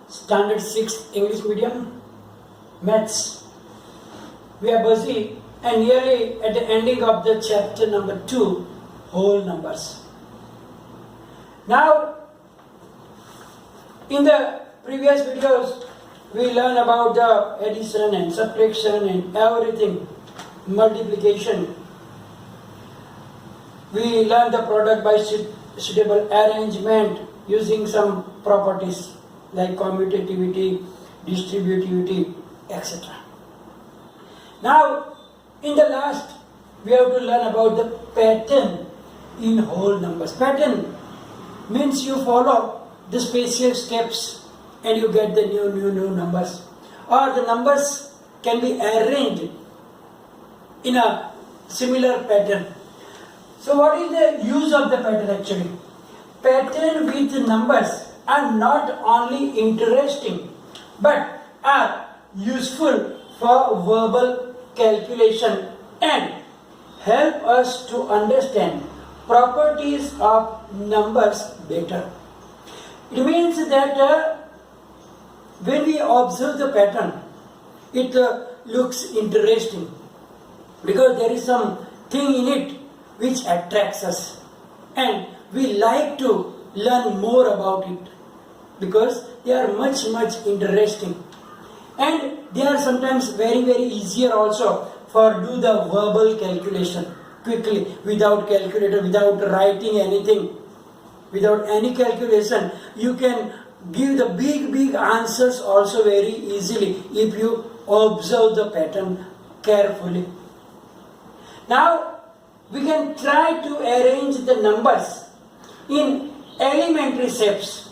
Standard 6 English medium, maths. We are busy and nearly at the ending of the chapter number 2, whole numbers. Now, in the previous videos, we learned about the addition and subtraction and everything, multiplication. We learned the product by suitable arrangement using some properties like commutativity, distributivity, etc. Now, in the last, we have to learn about the pattern in whole numbers. Pattern means you follow the spatial steps and you get the new numbers. Or the numbers can be arranged in a similar pattern. So what is the use of the pattern actually? Pattern with numbers are not only interesting but are useful for verbal calculation and help us to understand properties of numbers better. It means that when we observe the pattern, it looks interesting because there is something in it which attracts us and we like to learn more about it because they are much interesting and they are sometimes very easier also for do the verbal calculation quickly without calculator, without writing anything, without any calculation. You can give the big answers also very easily if you observe the pattern carefully. Now we can try to arrange the numbers in elementary shapes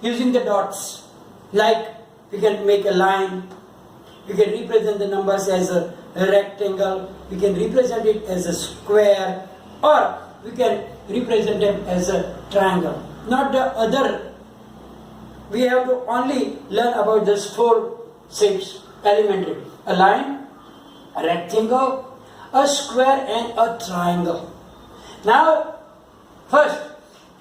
using the dots. Like we can make a line, we can represent the numbers as a rectangle, we can represent it as a square, or we can represent it as a triangle. Not the other. We have to only learn about these 4 shapes, elementary. A line, a rectangle, a square and a triangle. Now, first,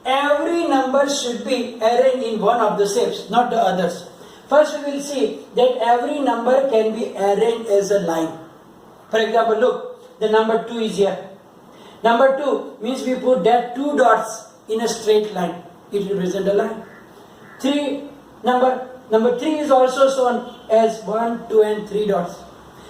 every number should be arranged in one of the shapes, not the others. First we will see that every number can be arranged as a line. For example, look, the number 2 is here. Number 2 means we put that 2 dots in a straight line. It represents a line. Number 3 is also shown as 1, 2 and 3 dots.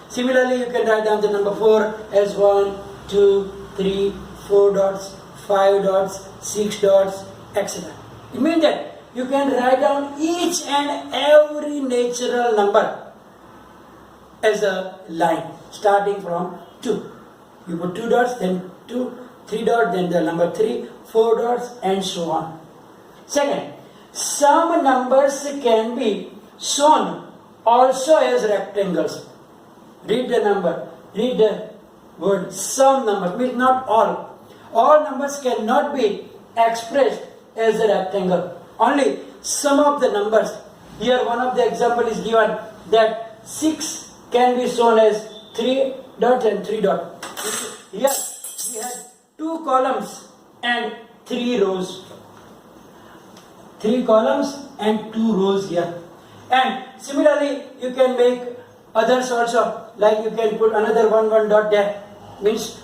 Similarly, you can write down the number 4 as 1, 2, 3, 4 dots, 5 dots, 6 dots, etc. It means that you can write down each and every natural number as a line starting from 2. You put 2 dots, then 2, 3 dots, then the number 3, 4 dots and so on. Second, some numbers can be shown also as rectangles. Read the number, read the word some numbers, means not all. All numbers cannot be expressed as a rectangle. Only some of the numbers. Here one of the example is given that 6 can be shown as 3 dot and 3 dot. Here we have 2 columns and 3 rows. 3 columns and 2 rows here. And similarly you can make others also, like you can put another one dot there. Means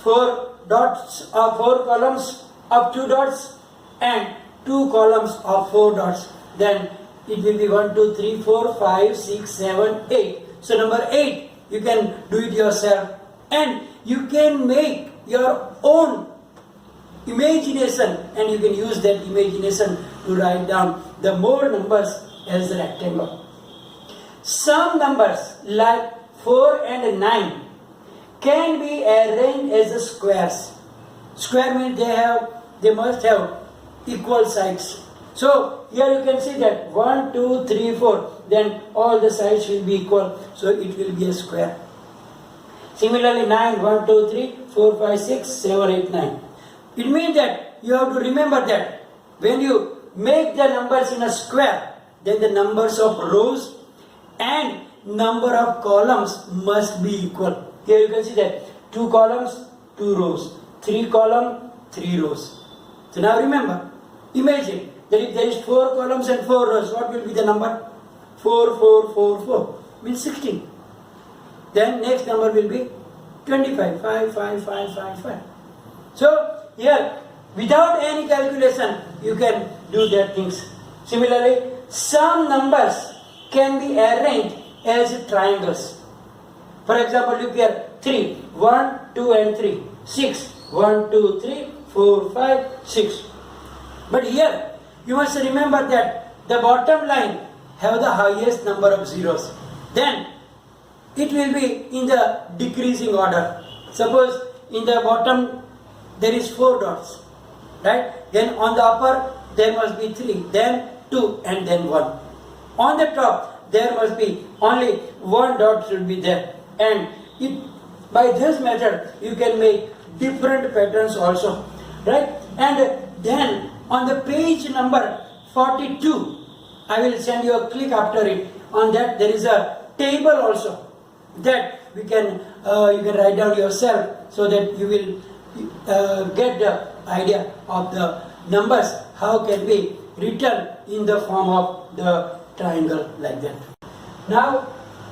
4 dots or 4 columns of 2 dots and 2 columns of 4 dots. Then it will be 1, 2, 3, 4, 5, 6, 7, 8. So number 8, you can do it yourself. And you can make your own imagination and you can use that imagination to write down the more numbers as a rectangle. Some numbers like 4 and 9 can be arranged as a squares. Square means they must have equal sides. So here you can see that 1, 2, 3, 4, then all the sides will be equal, so it will be a square. Similarly 9, 1, 2, 3, 4, 5, 6, 7, 8, 9. It means that you have to remember that when you make the numbers in a square, then the numbers of rows and number of columns must be equal. Here you can see that 2 columns, 2 rows, 3 columns, 3 rows. So now remember, imagine Then if there is 4 columns and 4 rows, what will be the number? 4, 4, 4, 4. Means 16. Then next number will be 25. 5, 5, 5, 5, 5. So here, without any calculation, you can do that things. Similarly, some numbers can be arranged as triangles. For example, look here, 3, 1, 2 and 3, 6, 1, 2, 3, 4, 5, 6. But here, you must remember that the bottom line have the highest number of zeros. Then, it will be in the decreasing order. Suppose in the bottom there is 4 dots, right? Then on the upper there must be 3, then 2 and then 1. On the top there must be only 1 dot should be there. And by this method you can make different patterns also, right? And then on the page number 42, I will send you a click after it. On that there is a table also that we can you can write down yourself, so that you will get the idea of the numbers how can be written in the form of the triangle like that. Now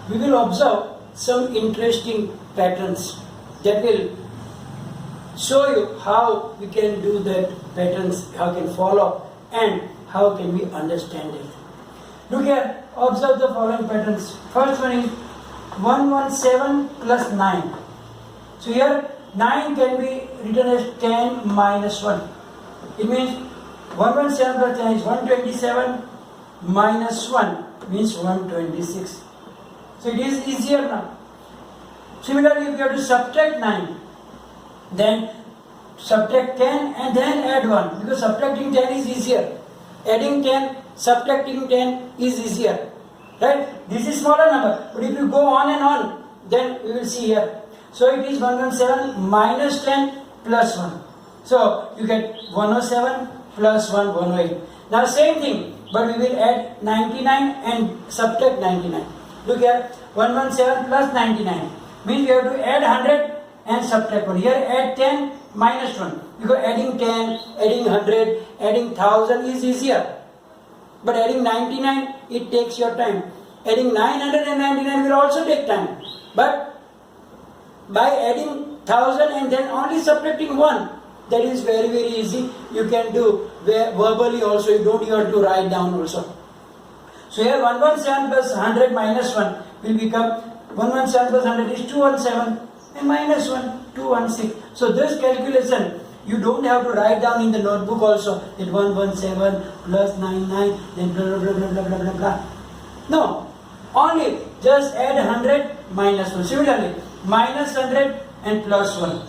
we will observe some interesting patterns that will show you how we can do that patterns, how can follow and how can we understand it. Look here, observe the following patterns. First one is 117 plus 9. So here 9 can be written as 10 minus 1. It means 117 plus 10 is 127 minus 1 means 126. So it is easier now. Similarly, if you have to subtract 9, then subtract 10 and then add 1, because subtracting 10 is easier. Adding 10, subtracting 10 is easier. Right? This is smaller number, but if you go on and on, then we will see here. So it is 117 minus 10 plus 1. So you get 107 plus 1, 108. Now same thing, but we will add 99 and subtract 99. Look here, 117 plus 99 means we have to add 100 and subtract 1. Here add 10 minus 1, because adding 10, adding 100, adding 1000 is easier. But adding 99, it takes your time. Adding 999 will also take time. But by adding 1000 and then only subtracting 1, that is very, very easy. You can do verbally also, you don't have to write down also. So here 117 plus 100 minus 1 will become 117 plus 100 is 217 and minus 1, 216. So this calculation, you don't have to write down in the notebook also that 117 plus 99, then blah blah blah blah blah blah blah. No, only just add 100 minus 1. Similarly, minus 100 and plus 1.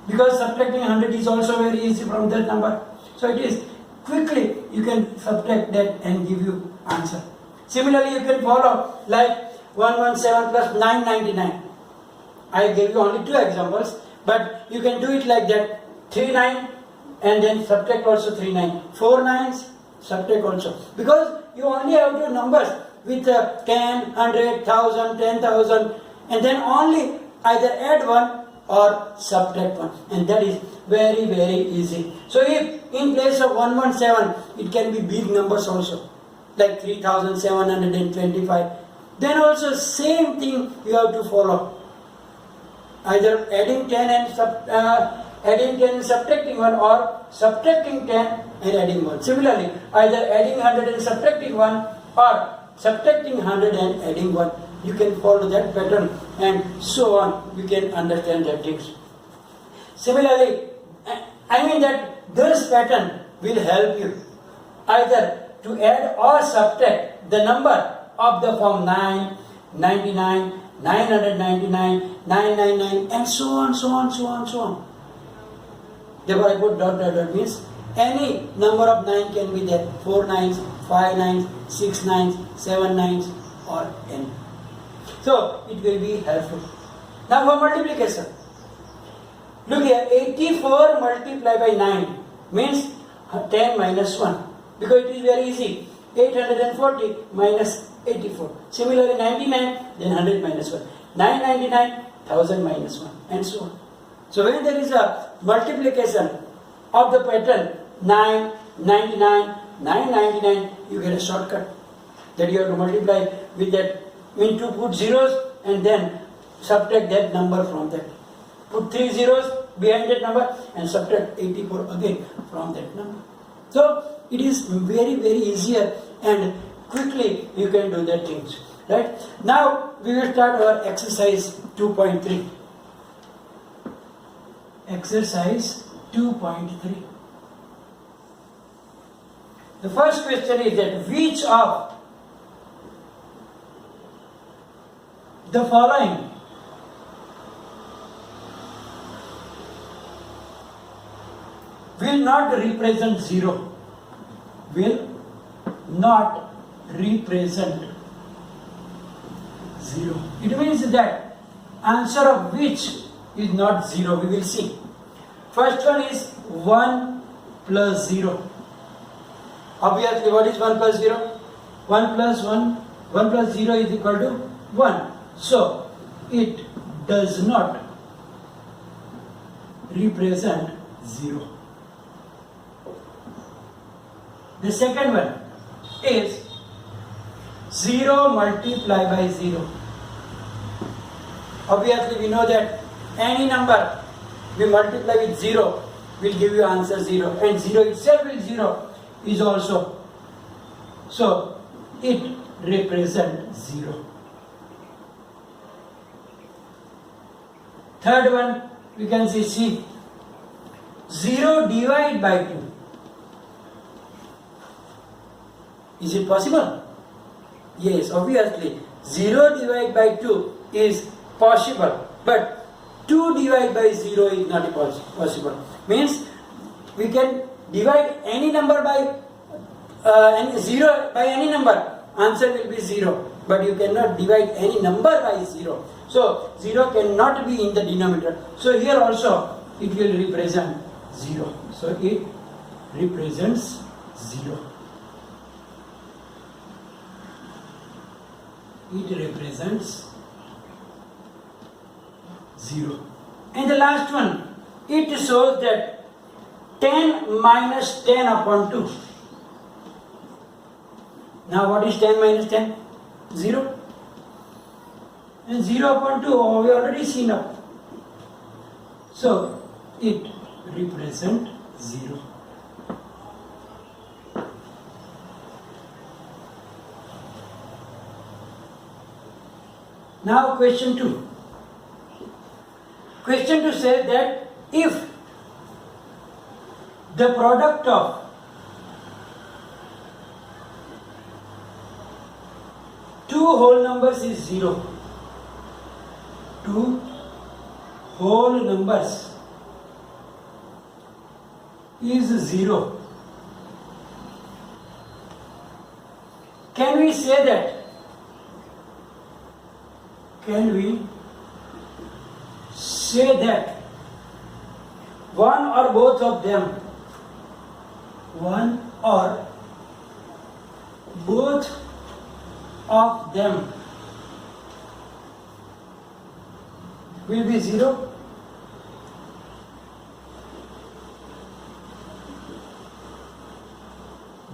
Because subtracting 100 is also very easy from that number. So it is quickly you can subtract that and give you answer. Similarly, you can follow like 117 plus 999. I gave you only 2 examples, but you can do it like that. 3 9 and then subtract also 3 9. 4 9s, subtract also. Because you only have 2 numbers with 10, 100, 1000, 10,000, and then only either add 1 or subtract 1, and that is very, very easy. So if in place of 117, it can be big numbers also, like 3725, then also same thing you have to follow. Either adding 10 and subtracting 1, or subtracting 10 and adding 1. Similarly, either adding 100 and subtracting 1, or subtracting 100 and adding 1. You can follow that pattern and so on. You can understand that things. Similarly, I mean that this pattern will help you either to add or subtract the number of the form 9, 99, 999, 999 and so on, so on, so on, so on. Therefore I put dot dot dot means any number of 9 can be there. 4 9s, 5 9s, 6 9s, 7 9s or n. So it will be helpful. Now for multiplication. Look here, 84 multiplied by 9 means 10 minus 1. Because it is very easy. 840 minus 84. Similarly 99, then 100 minus 1. 999, 1000 minus 1 and so on. So when there is a multiplication of the pattern 9, 99, 999, you get a shortcut that you have to multiply with that. Into put zeros and then subtract that number from that. Put 3 zeros behind that number and subtract 84 again from that number. So it is very easier and quickly you can do that things. Right? Now we will start our exercise 2.3. Exercise 2.3. The first question is that which of the following will not represent 0? Will not represent 0. It means that answer of which is not 0. We will see. First one is 1 plus 0. Obviously, what is 1 plus 0? 1 plus 1, 1 plus 0 is equal to 1. So, it does not represent 0. The second one is 0 multiplied by 0. Obviously, we know that any number we multiply with 0 will give you answer 0, and 0 itself is 0 is also. So, it represents 0. Third one, we can see C. 0 divided by 2. Is it possible? Yes, obviously. 0 divided by 2 is possible. But 2 divided by 0 is not possible. Means we can divide any number by 0 by any number. Answer will be 0. But you cannot divide any number by 0. So 0 cannot be in the denominator. So here also it will represent 0. So it represents 0. It represents 0. And the last one, it shows that 10 minus 10 upon 2. Now what is 10 minus 10? 0. And 0 upon 2, we already seen up. So it represents 0. Now question 2. Question 2 says that if the product of two whole numbers is 0, two whole numbers is 0, can we say that one or both of them will be 0?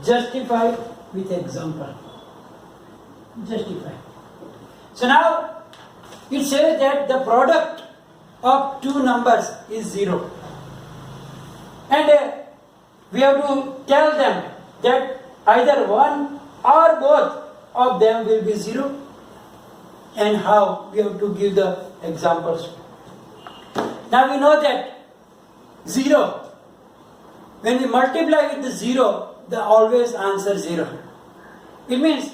Justify with example. Justify. So now it says that the product of two numbers is 0. And we have to tell them that either one or both of them will be 0. And how? We have to give the examples. Now we know that 0, when we multiply with the 0, the always answer 0. It means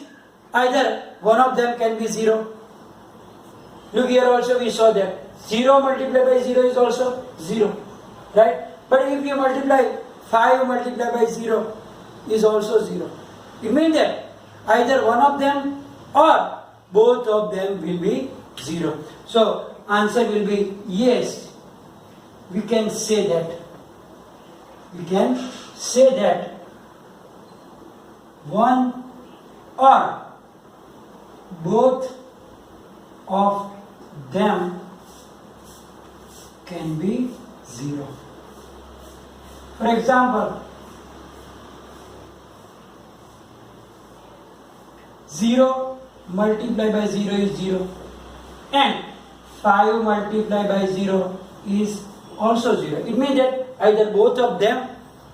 either one of them can be 0. Look here also we saw that 0 multiplied by 0 is also 0. Right? But if you multiply 5 multiplied by 0 is also 0. It means that either one of them or both of them will be 0. So answer will be yes. We can say that. We can say that one or both of them can be 0. For example, 0 multiplied by 0 is 0, and 5 multiplied by 0 is also 0. It means that either both of them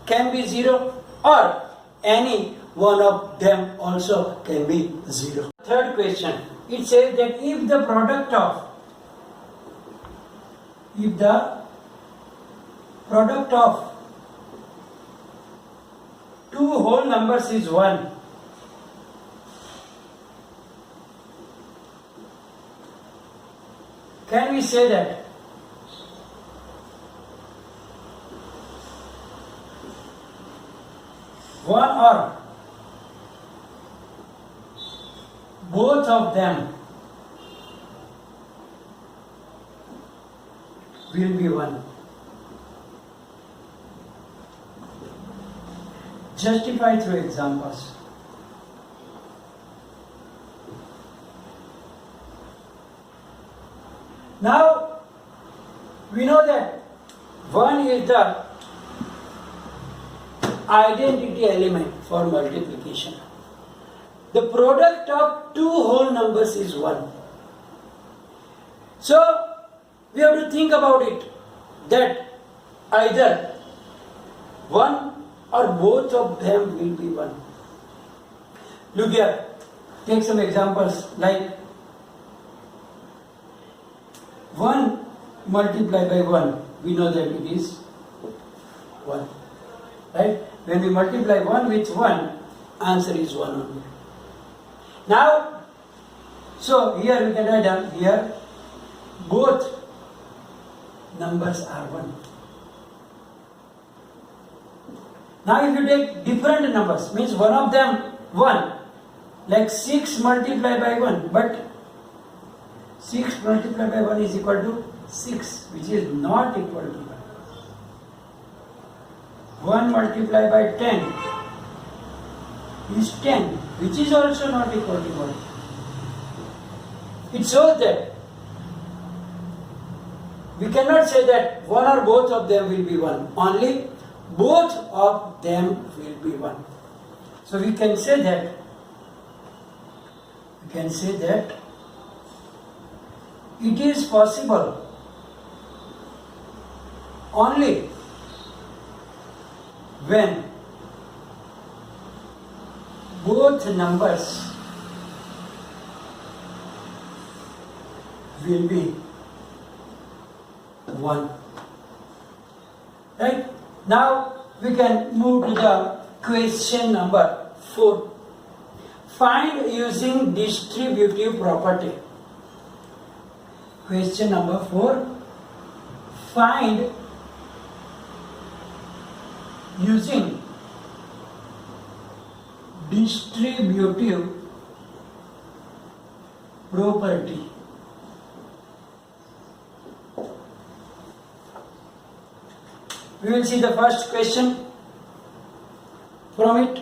can be 0 or any one of them also can be 0. Third question, it says that if the product of two whole numbers is 1, can we say that one or both of them will be 1? Justify through examples. Now, we know that 1 is the identity element for multiplication. The product of two whole numbers is 1. So, we have to think about it, that either 1 or both of them will be 1. Look here, take some examples like 1 multiplied by 1, we know that it is 1. Right? When we multiply 1 with 1, answer is 1 only. Now, so here we can write down here, both numbers are 1. Now if you take different numbers, means one of them 1, like 6 multiplied by 1, but 6 multiplied by 1 is equal to 6, which is not equal to 1. 1 multiplied by 10 is 10, which is also not equal to 1. It shows that we cannot say that one or both of them will be 1. Only both of them will be 1. So we can say that it is possible only when both numbers will be 1. Right? Now we can move to the question number 4. Find using distributive property. Question number 4. Find using distributive property. We will see the first question from it.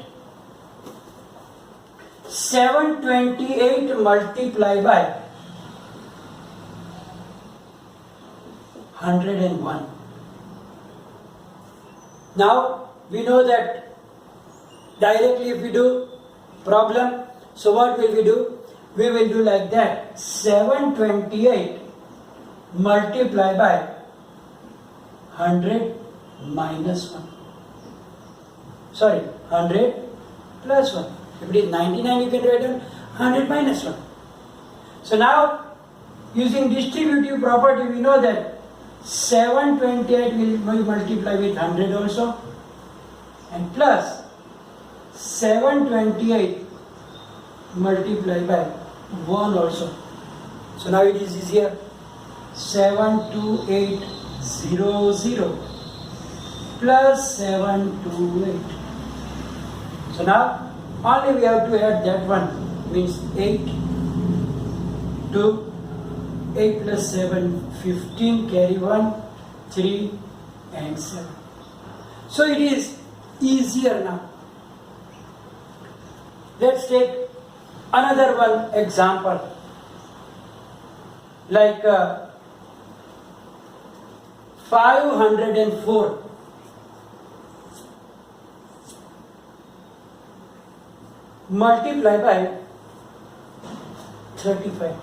728 multiplied by 101. Now we know that directly if we do problem, so what will we do? We will do like that. 728 multiplied by 100 minus 1. Sorry, 100 plus 1. If it is 99, you can write down 100 minus 1. So now, using distributive property, we know that 728 will multiply with 100 also, and plus 728 multiplied by 1 also. So now it is easier. 72800 plus 728. So now only we have to add that one, means 8 to 8 plus 7, 15, carry 1, 3 and 7. So it is easier now. Let's take another one example, like 504 multiplied by 35.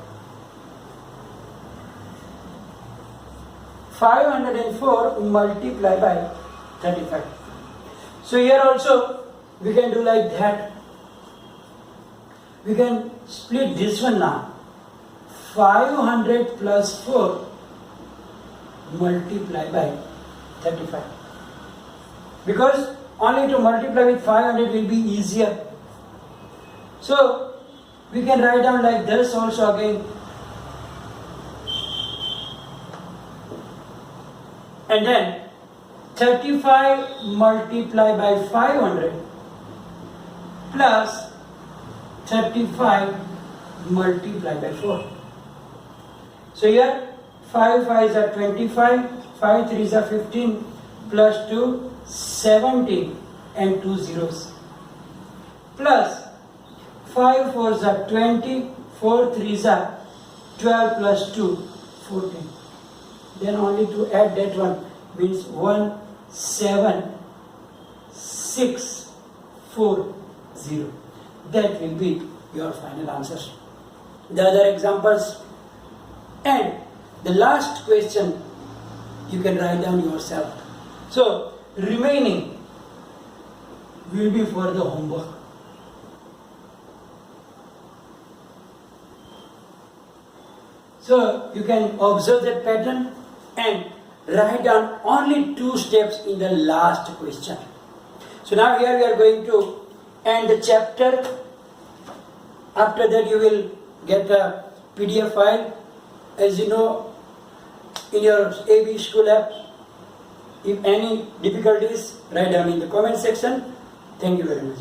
504 multiplied by 35. So here also we can do like that. We can split this one now. 500 plus 4 multiplied by 35. Because only to multiply with 500 will be easier. So we can write down like this also again. And then 35 multiplied by 500 plus 35 multiplied by 4. So here 5 5s are 25, 5 3s are 15, plus 2 17 and 2 zeros. Plus 5 4s are 20, 4 3s are 12 plus 2 14. Then only to add that one means 1 7 6 4 0. That will be your final answers. The other examples and the last question you can write down yourself. So remaining will be for the homework. So you can observe that pattern and write down only 2 steps in the last question. So now here we are going to end the chapter. After that you will get a PDF file. As you know, in your AB School app, if any difficulties, write down in the comment section. Thank you very much.